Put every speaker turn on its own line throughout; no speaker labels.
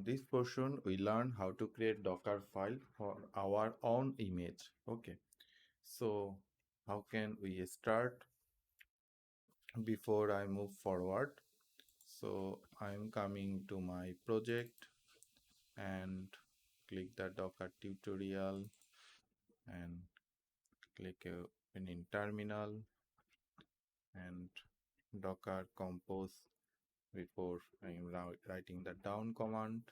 This portion we learn how to create Docker file for our own image. Okay, so how can we start before I move forward? So I'm coming to my project and click the Docker tutorial and click in terminal and Docker compose before I'm writing the down command.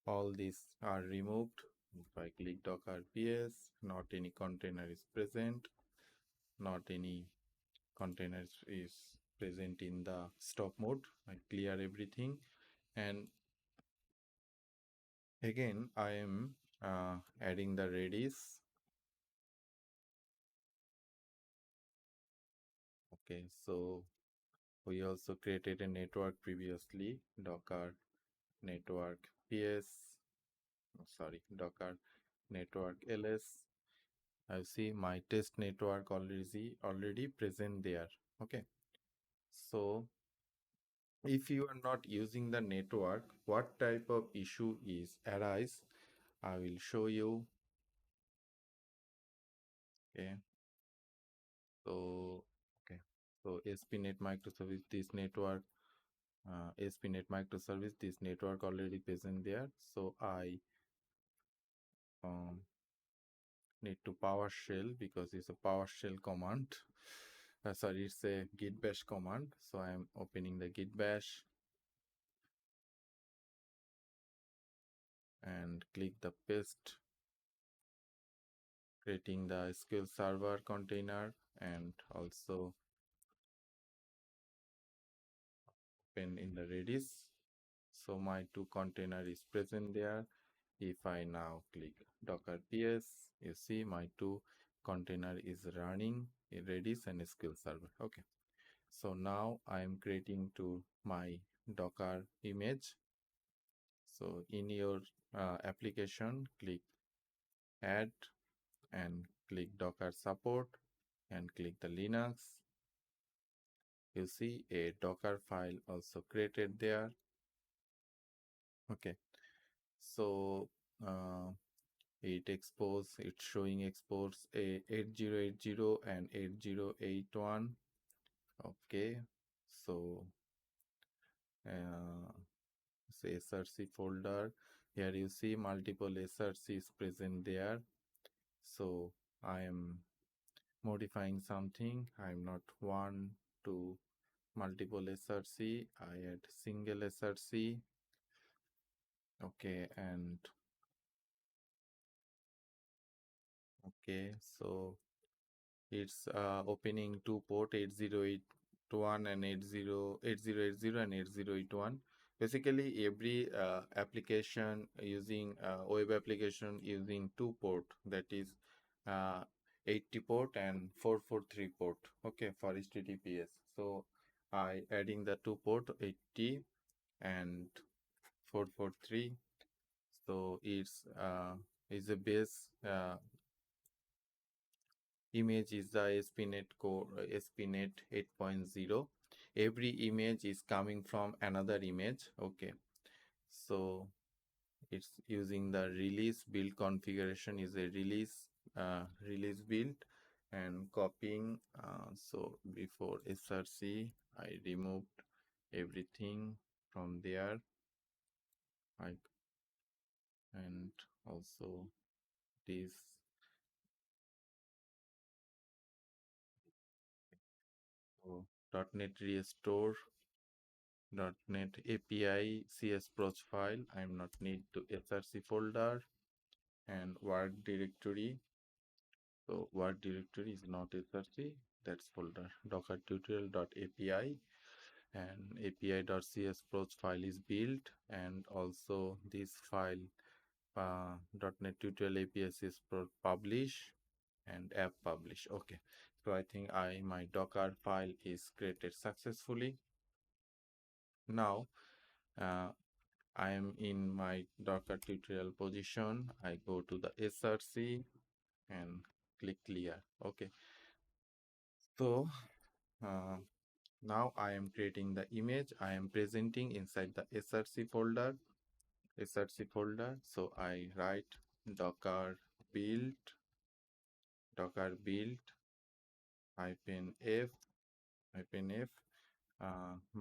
All these are removed. If I click Docker PS, not any container is present, not any container is present in the stop mode. I clear everything, and again I am adding the Redis. Okay, so we also created a network previously, Docker network PS, sorry, Docker network ls. I see my test network already present there. Okay, so if you are not using the network, what type of issue is arise? I will show you. Okay, so okay, so ASP.NET Microservice this network, ASP.NET Microservice this network already present there. So I um, need to PowerShell because it's a PowerShell command. Sorry, it's a git bash command. So I am opening the git bash and click the paste, creating the SQL Server container, and also open in the Redis. So my two container is present there. If I now click Docker PS, you see my two container is running in Redis and SQL Server. Okay. So now I am creating to my Docker image. So in your application, click add and click Docker support and click the Linux. You see a Docker file also created there. Okay, so uh, it's showing exports a 8080 and 8081. Okay, so say src folder, here you see multiple src is present there. So I am modifying something. I'm not one to multiple src, I add single src. Okay, and okay, so it's opening two port 8081 and 8080 and 8081. Basically every application using web application using two port, that is uh, 80 port and 443 port, okay, for https. So I adding the two port 80 and 443. So it's is a base image is the ASP.NET Core ASP.NET 8.0. Every image is coming from another image. Okay, so it's using the release build configuration is a release build and copying. So before src I removed everything from there. I and also this. So .NET restore, .NET API CS proc file. I'm not need to src folder and work directory. So work directory is not src. That's folder docker tutorial.api and api.cs proc file is built, and also this file .NET tutorial API is publish and app publish. Okay, so I think my docker file is created successfully. Now I am in my docker tutorial position. I go to the src and click clear. Okay, so uh, Now I am creating the image. I am presenting inside the src folder. So I write docker build -f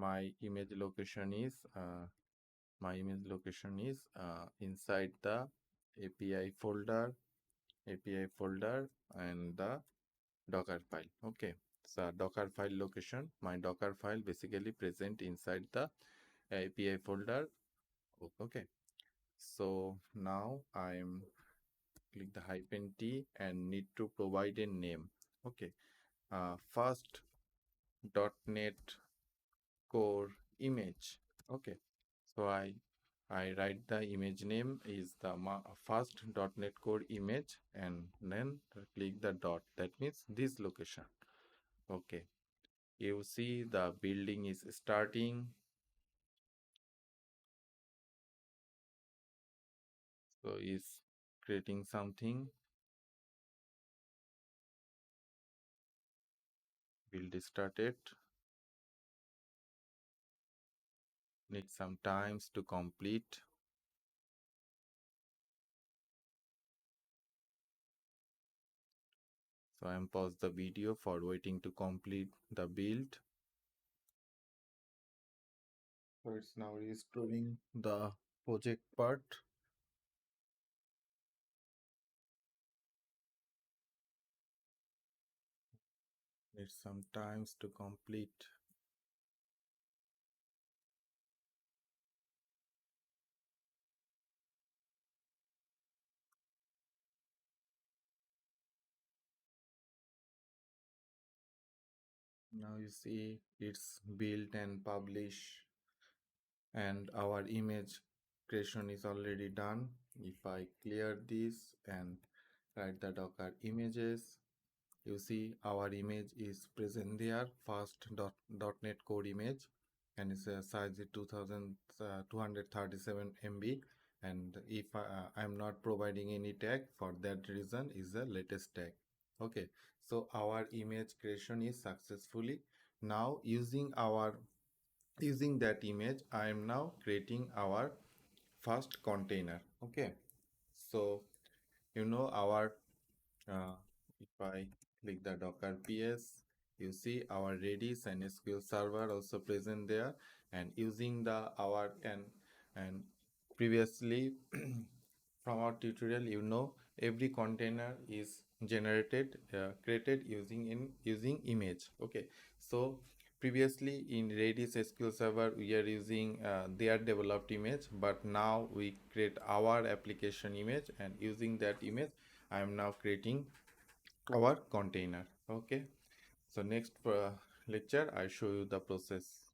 my image location is inside the API folder and the Docker file. Okay, so Docker file location, my Docker file basically present inside the API folder. Okay, so now I'm click the -t and need to provide a name. Okay, first .NET Core image. Okay, so I write the image name is the first .NET Core image and then click the dot. That means this location. Okay, you see the building is starting. So is creating something. Build started. Need some times to complete. So I'm pause the video for waiting to complete the build. So it's now restoring the project part. Need some times to complete. Now you see it's built and publish and our image creation is already done. If I clear this and write the Docker images, you see our image is present there, first .NET Core image, and it's a size is 2237 MB. And if I'm not providing any tag, for that reason is the latest tag. Okay, so our image creation is successfully. Now using that image, I am now creating our first container. Okay, so our if I click the Docker PS, you see our Redis and SQL Server also present there, and using the our and previously from our tutorial, every container is created using image. Okay, so previously in Redis SQL Server we are using their developed image, but now we create our application image, and using that image I am now creating our container. Okay, so next lecture I show you the process.